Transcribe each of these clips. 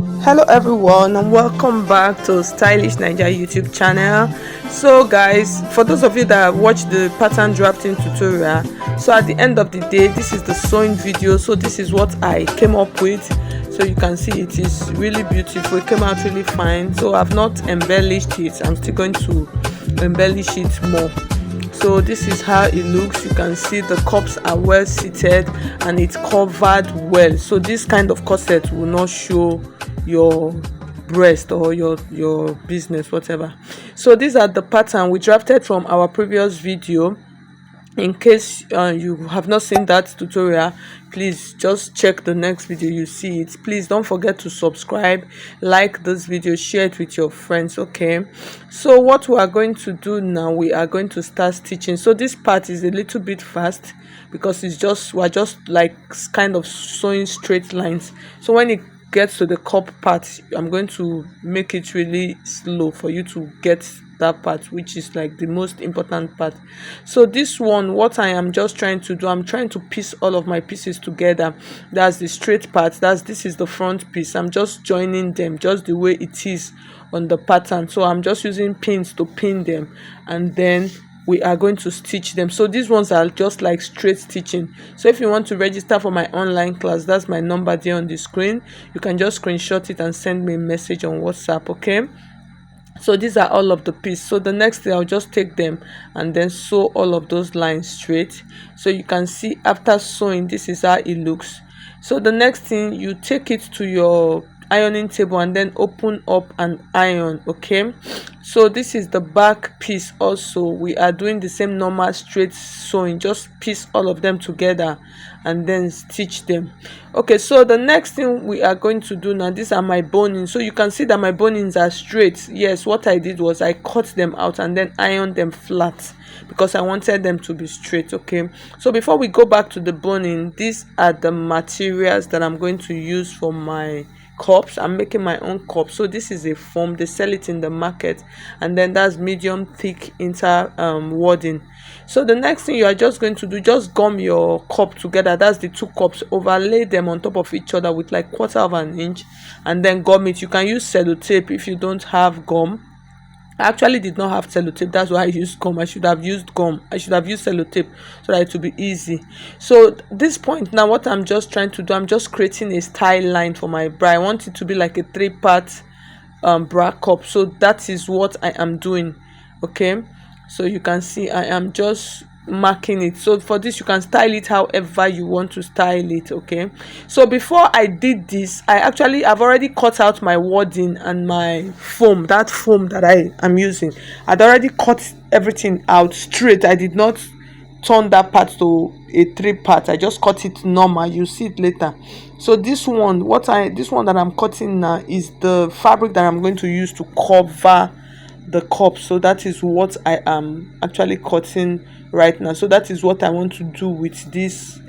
Hello everyone and welcome back to Stylish Naija YouTube channel. So guys, for those of you that have watched the pattern drafting tutorial, so at the end of the day this is the sewing video. So this is what I came up with. So you can see it is really beautiful. It came out really fine. So I've not embellished it. I'm still going to embellish it more. So this is how it looks. You can see the cups are well seated and it's covered well. So this kind of corset will not show your breast or your business, whatever. So these are the pattern we drafted from our previous video. In case you have not seen that tutorial, please just check the next video, you see it. Please don't forget to subscribe, like this video, share it with your friends. Okay, so what we are going to do now, we are going to start stitching. So this part is a little bit fast because we're just like kind of sewing straight lines. So when it gets to the cup part, I'm going to make it really slow for you to get that part, which is like the most important part. So this one, what I am just trying to do, I'm trying to piece all of my pieces together. That's the straight part, this is the front piece. I'm just joining them just the way it is on the pattern. So I'm just using pins to pin them, and then we are going to stitch them. So these ones are just like straight stitching. So if you want to register for my online class, that's my number there on the screen. You can just screenshot it and send me a message on WhatsApp. Okay, so these are all of the pieces. So the next thing, I'll just take them and then sew all of those lines straight. So you can see after sewing, this is how it looks. So the next thing, you take it to your ironing table and then open up and iron. Okay, so this is the back piece. Also, we are doing the same normal straight sewing, just piece all of them together and then stitch them. Okay, so the next thing we are going to do now, these are my bonings. So you can see that my bonings are straight. Yes, what I did was I cut them out and then ironed them flat because I wanted them to be straight. Okay, so before we go back to the boning, these are the materials that I'm going to use for my cups. I'm making my own cup. So this is a foam, they sell it in the market, and then that's medium thick inter wording. So the next thing you are just going to do, just gum your cup together. That's the two cups, overlay them on top of each other with like 1/4 of an inch and then gum it. You can use sellotape if you don't have gum. I actually did not have sellotape, that's why I used gum. I should have used gum. I should have used sellotape so that it would be easy. So this point now, what I'm just trying to do, I'm just creating a style line for my bra. I want it to be like a 3-part bra cup. So that is what I am doing. Okay, so you can see I am just marking it. So for this, you can style it however you want to style it. Okay, so before I did this, I've already cut out my wording and my foam, that foam that I am using. I'd already cut everything out straight. I did not turn that part to a 3-part. I just cut it normal. You see it later. So this one that I'm cutting now is the fabric that I'm going to use to cover the cup. So that is what I am actually cutting right now. So that is what I want to do with this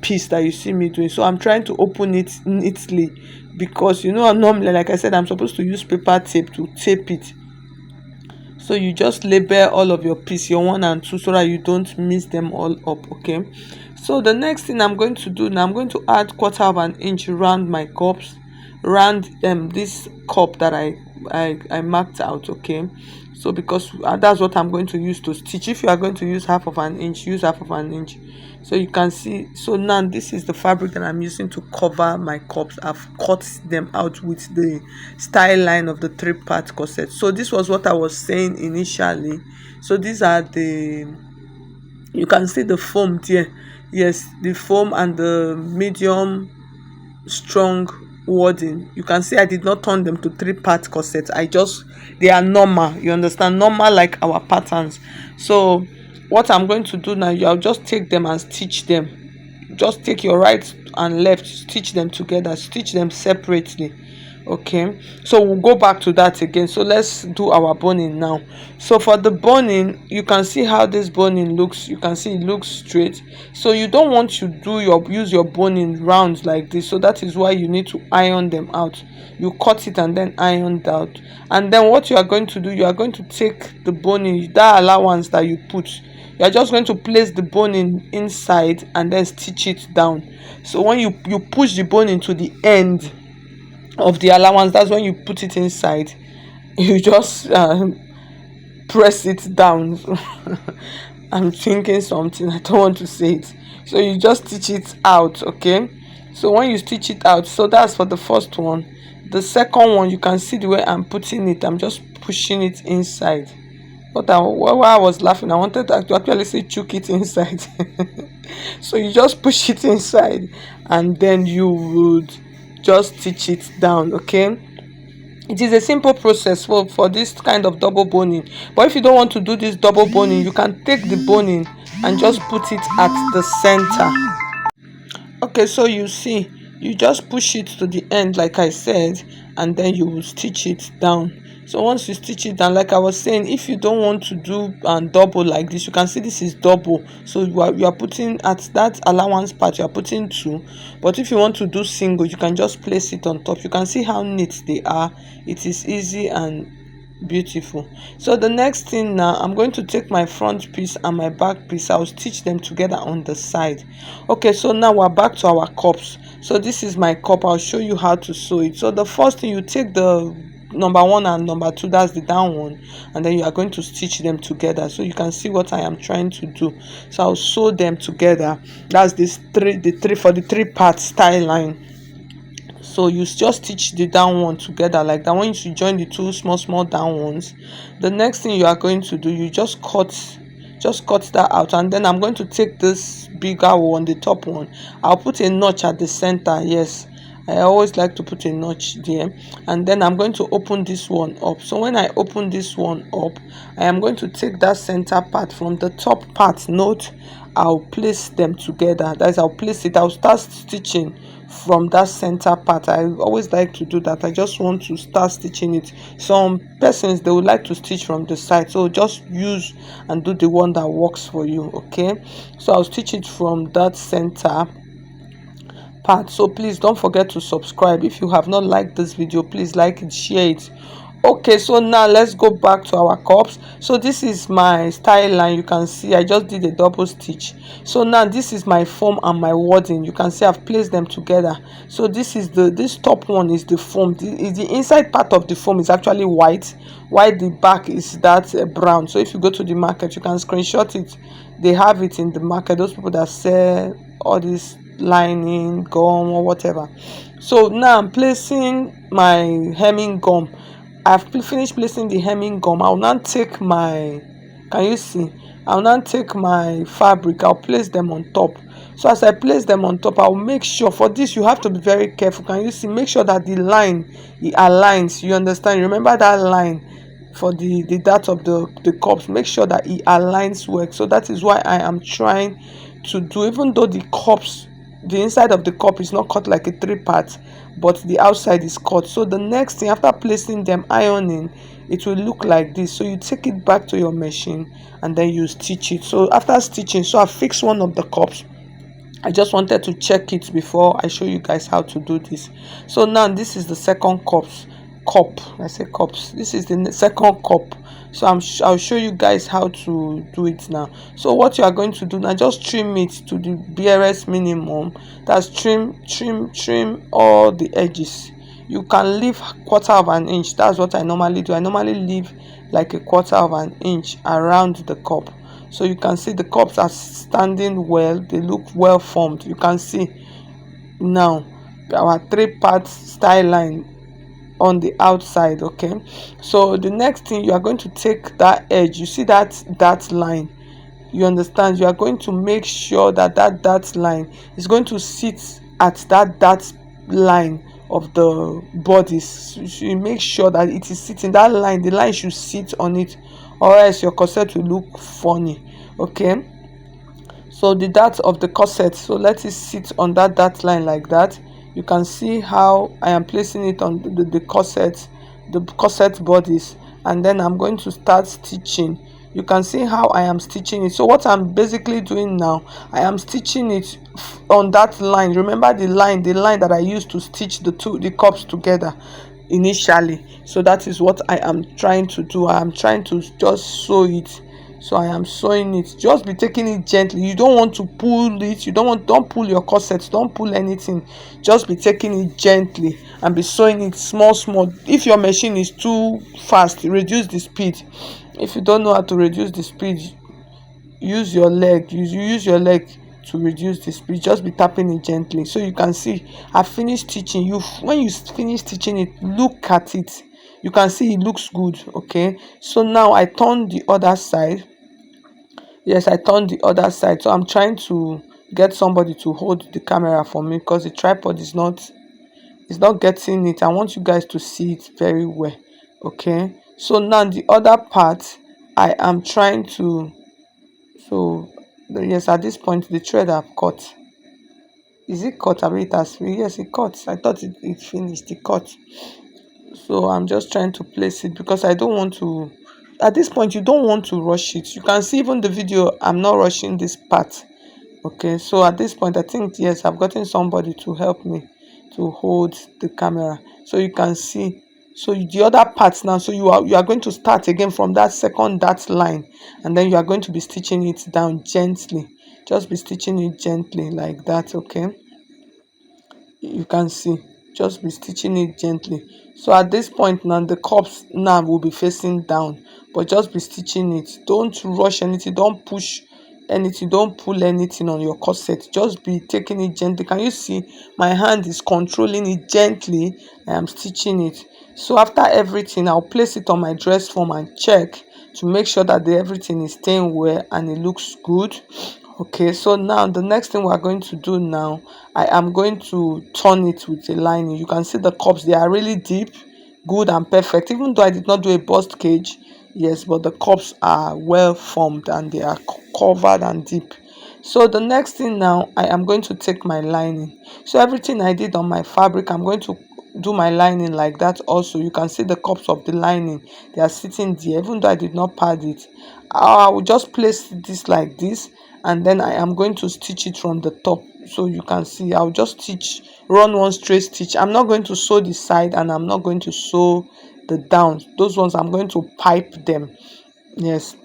piece that you see me doing. So I'm trying to open it neatly because normally, like I said, I'm supposed to use paper tape to tape it. So you just label all of your piece, your 1 and 2, so that you don't mix them all up. Okay, so the next thing I'm going to do now, I'm going to add 1/4 of an inch around my cups, around this cup that I marked out. Okay, so because that's what I'm going to use to stitch. If you are going to use 1/2 of an inch, use 1/2 of an inch. So you can see, so now this is the fabric that I'm using to cover my cups. I've cut them out with the style line of the 3-part corset. So this was what I was saying initially. So these are you can see the foam there. Yes, the foam and the medium strong wording. You can see I did not turn them to 3-part corset. They are normal, you understand, normal like our patterns. So what I'm going to do now, I'll just take them and stitch them. Just take your right and left, stitch them together, stitch them separately. Okay, so we'll go back to that again. So let's do our boning now. So for the boning, you can see how this boning looks. You can see it looks straight. So you don't want to use your boning round like this. So that is why you need to iron them out. You cut it and then iron out. And then what you are going to do, you are going to take the boning, that allowance that you put, you are just going to place the boning inside and then stitch it down. So when you push the boning to the end, of the allowance. That's when you put it inside. You just press it down. I'm thinking something, I don't want to say it. So you just stitch it out, okay? So when you stitch it out, so that's for the first one. The second one, you can see the way I'm putting it. I'm just pushing it inside. While I was laughing, I wanted to actually say chook it inside. So you just push it inside, and then you would just stitch it down, okay? It is a simple process for this kind of double boning, but if you don't want to do this double boning, you can take the boning and just put it at the center. Okay, so you see, you just push it to the end like I said, and then you will stitch it down. So once you stitch it down, like I was saying, if you don't want to do double like this, you can see this is double, so you are putting at that allowance part, you are putting 2. But if you want to do single, you can just place it on top. You can see how neat they are. It is easy and beautiful. So the next thing, now I'm going to take my front piece and my back piece. I'll stitch them together on the side. Okay, so now we're back to our cups. So this is my cup. I'll show you how to sew it. So the first thing, you take the number 1 and number 2, that's the down one, and then you are going to stitch them together. So you can see what I am trying to do. So I'll sew them together. That's the three for the 3 part style line. So you just stitch the down one together like that. When you join the 2 small down ones, the next thing you are going to do, you just cut that out, and then I'm going to take this bigger one, the top one. I'll put a notch at the center. Yes, I always like to put a notch there, and then I'm going to open this one up. So when I open this one up, I am going to take that center part from the top part. Note, I'll place them together. That is, I'll place it, I'll start stitching from that center part. I always like to do that. I just want to start stitching it. Some persons, they would like to stitch from the side, so just use and do the one that works for you. Okay, so I'll stitch it from that center part. So please don't forget to subscribe. If you have not liked this video, please like it, share it. Okay, so now let's go back to our cups. So this is my style line. You can see I just did a double stitch. So now this is my foam and my wadding. You can see I've placed them together. So this top one is the foam. The inside part of the foam is actually white, while the back is that brown. So if you go to the market, you can screenshot it. They have it in the market, those people that sell all this lining, gum, or whatever. So now I'm placing my hemming gum. I've finished placing the hemming gum. I'll now take my, can you see, I'll now take my fabric. I'll place them on top. So as I place them on top, I'll make sure, for this you have to be very careful. Can you see, make sure that the line, it aligns. You understand? Remember that line for the dart of the cups. Make sure that it aligns well. So that is why I am trying to do, even though the cups, the inside of the cup is not cut like a 3-part, but the outside is cut. So the next thing, after placing them, ironing, it will look like this. So you take it back to your machine and then you stitch it. So after stitching, so I fixed one of the cups. I just wanted to check it before I show you guys how to do this. So now this is the second cup. I say cups. This is the second cup. So I'll show you guys how to do it now. So what you are going to do now, just trim it to the barest minimum. That's trim all the edges. You can leave 1/4 of an inch. That's what I normally do. I normally leave like a 1/4 of an inch around the cup. So you can see the cups are standing well. They look well formed. You can see now our 3-part style line on the outside. Okay, so the next thing, you are going to take that edge. You see that line, you understand? You are going to make sure that that line is going to sit at that line of the bodies. You make sure that it is sitting, that line, the line should sit on it, or else your corset will look funny. Okay, so the dart of the corset, so let it sit on that line like that. You can see how I am placing it on the corset bodies, and then I'm going to start stitching. You can see how I am stitching it. So what I'm basically doing now, I am stitching it on that line. Remember the line that I used to stitch the cups together initially. So that is what I am trying to do. I am trying to just sew it So I am sewing it. Just be taking it gently. You don't want to pull it. Don't pull your corset, don't pull anything. Just be taking it gently and be sewing it small small. If your machine is too fast, reduce the speed. If you don't know how to reduce the speed, use your leg. You use your leg to reduce the speed. Just be tapping it gently. So you can see I finished stitching. When you finish stitching it, look at it. You can see it looks good. Okay, so now I turn the other side. Yes, I turned the other side. So I'm trying to get somebody to hold the camera for me because the tripod is not getting it. I want you guys to see it very well. Okay, so now the other part I am trying to. So yes, at this point the thread I've cut. Is it cut? I mean, it has. Yes, it cuts. I thought it finished. It cut. So I'm just trying to place it because I don't want to. At this point you don't want to rush it. You can see even the video, I'm not rushing this part. Okay, so at this point I think, yes, I've gotten somebody to help me to hold the camera so you can see. So the other parts now, so you are going to start again from that second dart line, and then you are going to be stitching it down gently. Just be stitching it gently like that. Okay, you can see, just be stitching it gently. So at this point now the cups now will be facing down, but just be stitching it. Don't rush anything, don't push anything, don't pull anything on your corset. Just be taking it gently. Can you see my hand is controlling it gently? I am stitching it. So after everything, I'll place it on my dress form and check to make sure that everything is staying well and it looks good. Okay, so now the next thing we're going to do now, I am going to turn it with a lining. You can see the cups, they are really deep, good and perfect. Even though I did not do a bust cage, yes, but the cups are well formed and they are covered and deep. So the next thing now, I am going to take my lining. So everything I did on my fabric, I'm going to do my lining like that also. You can see the cups of the lining, they are sitting there. Even though I did not pad it, I will just place this like this, and then I am going to stitch it from the top. So you can see I'll just run one straight stitch. I'm not going to sew the side, and I'm not going to sew the down. Those ones I'm going to pipe them. Yes,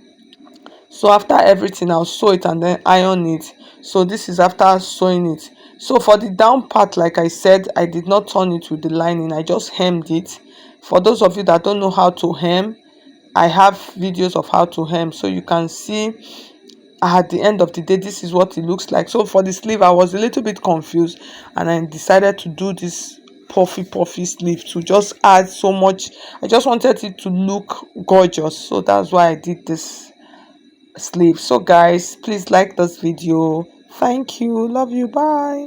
so after everything I'll sew it and then iron it. So this is after sewing it. So for the down part, like I said, I did not turn it with the lining, I just hemmed it. For those of you that don't know how to hem, I have videos of how to hem, so you can see at the end of the day this is what it looks like. So for the sleeve I was a little bit confused, and I decided to do this puffy sleeve to just add so much. I just wanted it to look gorgeous, so that's why I did this sleeve. So guys, please like this video. Thank you, love you, bye.